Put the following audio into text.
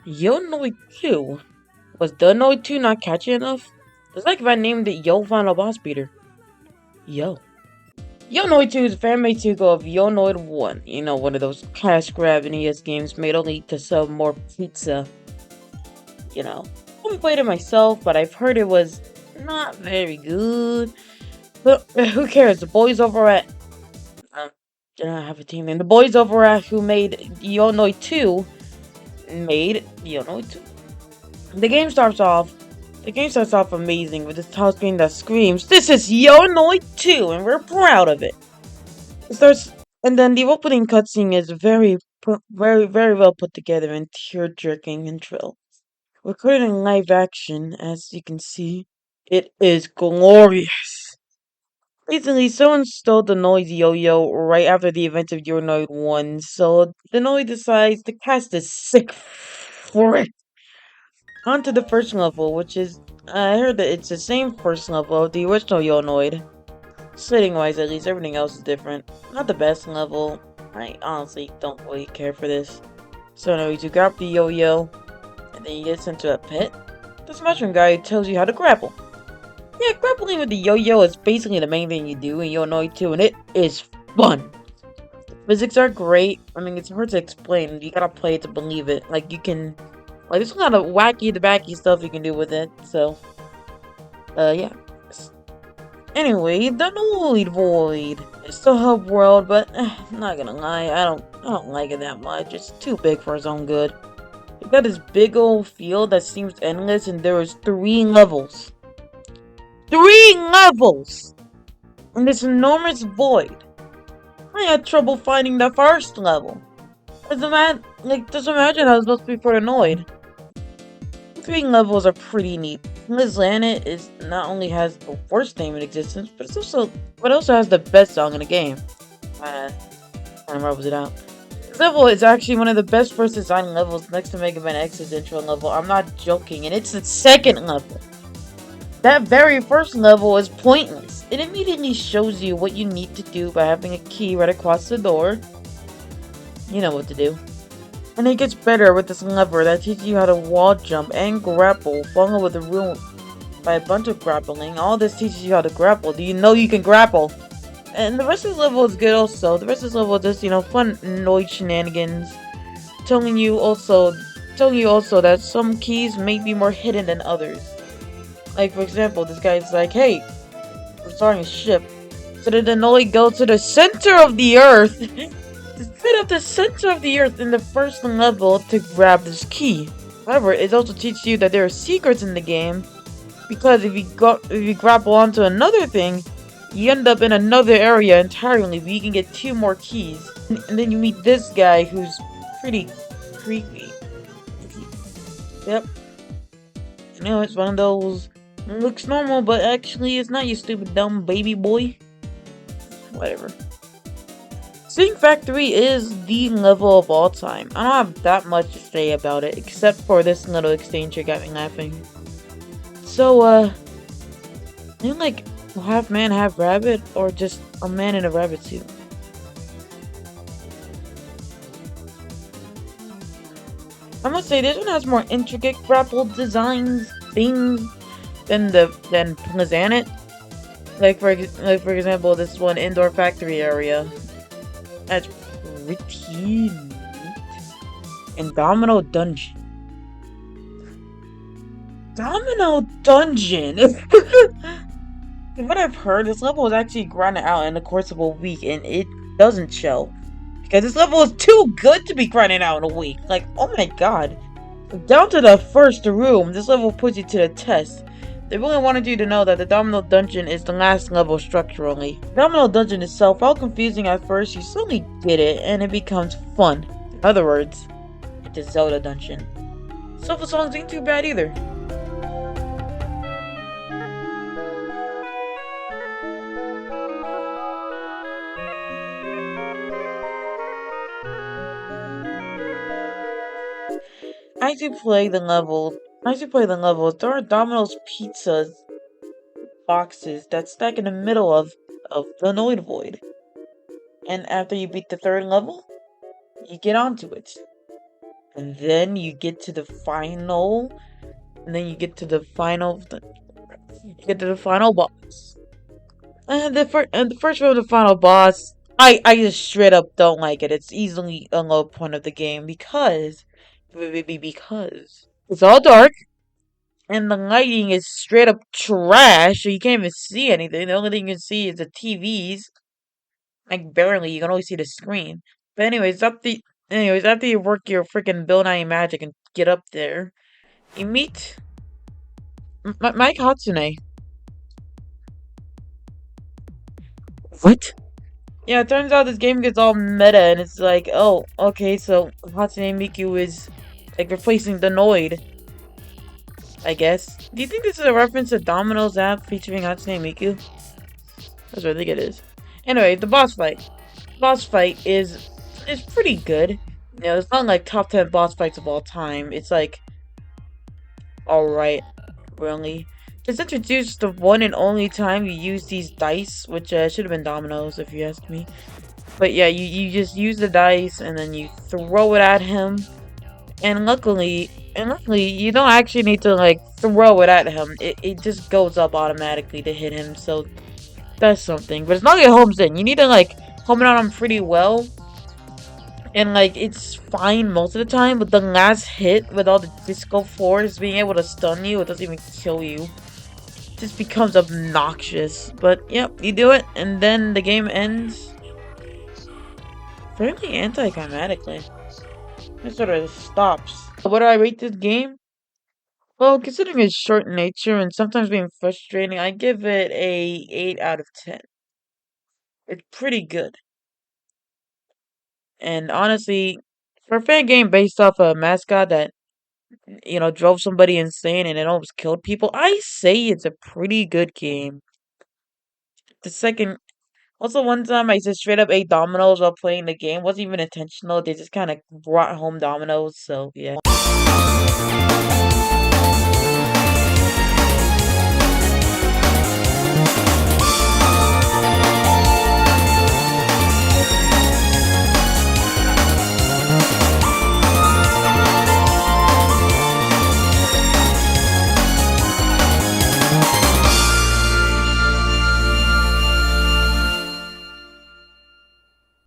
Yo Noid 2? Was the Noid 2 not catchy enough? It's like if I named it Yo Final Boss Beater. Yo. Yo Noid 2 is a fan-made sequel of Yo Noid 1. You know, one of those cash grab NES games made only to sell more pizza. You know. I haven't played it myself, but I've heard it was not very good. But who cares? The boys over at did I have a team name? The boys over at who made Yo Noid 2 made Yo Noid 2. The game starts off amazing with this tall screen that screams, "This is Yo Noid 2 and we're proud of it." It starts, and then the opening cutscene is very well put together and tear-jerking intro. Recorded in live action, as you can see, it is glorious. Recently, someone stole the Noid yo-yo right after the event of Yo Noid 1, so the Noid decides to cast a sick frick onto the first level, which is, I heard that it's the same first level of the original Noid. Setting wise, at least, everything else is different. Not the best level. I honestly don't really care for this. So, anyways, you grab the yo-yo, and then you get sent to a pit. This mushroom guy tells you how to grapple. Yeah, grappling with the yo-yo is basically the main thing you do in Yo Noid 2, and it is fun. Physics are great. I mean, it's hard to explain. You gotta play it to believe it. Like, you can... Like, there's a lot of wacky stuff you can do with it, so... yeah. Anyway, the Noid Void. It's the hub world, but not gonna lie, I don't like it that much. It's too big for its own good. You've got this big old field that seems endless, and there is 3 levels. 3 levels! In this enormous void. I had trouble finding the first level. Just imagine how it's supposed to be for the Noid. 3 levels are pretty neat. This planet is not only has the worst name in existence, but it also has the best song in the game. Kind of rubs it out. This level is actually one of the best first design levels next to Mega Man X's intro level. I'm not joking, and it's the second level. That very first level is pointless. It immediately shows you what you need to do by having a key right across the door. You know what to do. And it gets better with this lever that teaches you how to wall jump and grapple, followed with a room by a bunch of grappling. All this teaches you how to grapple. Do you know you can grapple? And the rest of the level is good also. The rest of this level is just, fun Noid shenanigans. Telling you also that some keys may be more hidden than others. Like, for example, this guy's like, "Hey, we're starting a ship. So did the Noid go to the center of the earth?" To set up the center of the earth in the first level to grab this key. However, it also teaches you that there are secrets in the game, because if you grapple onto another thing, you end up in another area entirely where you can get 2 more keys. And then you meet this guy who's pretty creepy. Yep. It's one of those, looks normal, but actually it's not, you stupid dumb baby boy. Whatever. Sing Factory is the level of all time. I don't have that much to say about it, except for this little exchange that got me laughing. So, are you like half man, half rabbit, or just a man in a rabbit suit? I must say, this one has more intricate grapple designs, things, than Planet. Like for example, this one indoor factory area. That's pretty neat. And Domino Dungeon. Domino Dungeon! From what I've heard, this level was actually grinded out in the course of a week, and it doesn't show. Because this level is too good to be grinded out in a week. Like, oh my god. Down to the first room, this level puts you to the test. They really wanted you to know that the Domino Dungeon is the last level structurally. The Domino Dungeon itself, while confusing at first, you slowly get it, and it becomes fun. In other words, it's a Zelda dungeon. So the songs ain't too bad either. As you play the levels, there are Domino's Pizza boxes that stack in the middle of the Noid Void. And after you beat the 3rd level, you get onto it. and then you get to the final, and then you get to the final, you get to the final boss. And the first round of the final boss, I just straight up don't like it. It's easily a low point of the game because it's all dark and the lighting is straight up trash, so you can't even see anything. The only thing you can see is the TVs. Like barely, you can only see the screen. But anyways, after you work your freaking Bill Nye magic and get up there, you meet Mike Hatsune. What? Yeah, it turns out this game gets all meta, and it's like, oh, okay, so Hatsune Miku is like replacing the Noid, I guess. Do you think this is a reference to Domino's app featuring Hatsune Miku? That's what I think it is. Anyway, the boss fight. Boss fight is pretty good. You know, it's not like top 10 boss fights of all time. It's like alright, really. It's introduced the one and only time you use these dice, which should have been dominoes if you ask me. But yeah, you just use the dice and then you throw it at him. And luckily, you don't actually need to like throw it at him. It just goes up automatically to hit him. So that's something. But it's not like it homes in. You need to like home it on him pretty well. And like it's fine most of the time, but the last hit with all the disco force being able to stun you, it doesn't even kill you. It just becomes obnoxious. But yep, you do it, and then the game ends fairly anticlimactically. It sort of stops. What do I rate this game? Well, considering its short nature and sometimes being frustrating, I give it a 8 out of 10. It's pretty good. And honestly, for a fan game based off a mascot that, you know, drove somebody insane and it almost killed people, I say it's a pretty good game. The second, also one time I just straight up ate dominoes while playing the game. Wasn't even intentional. They just kind of brought home dominoes, so yeah.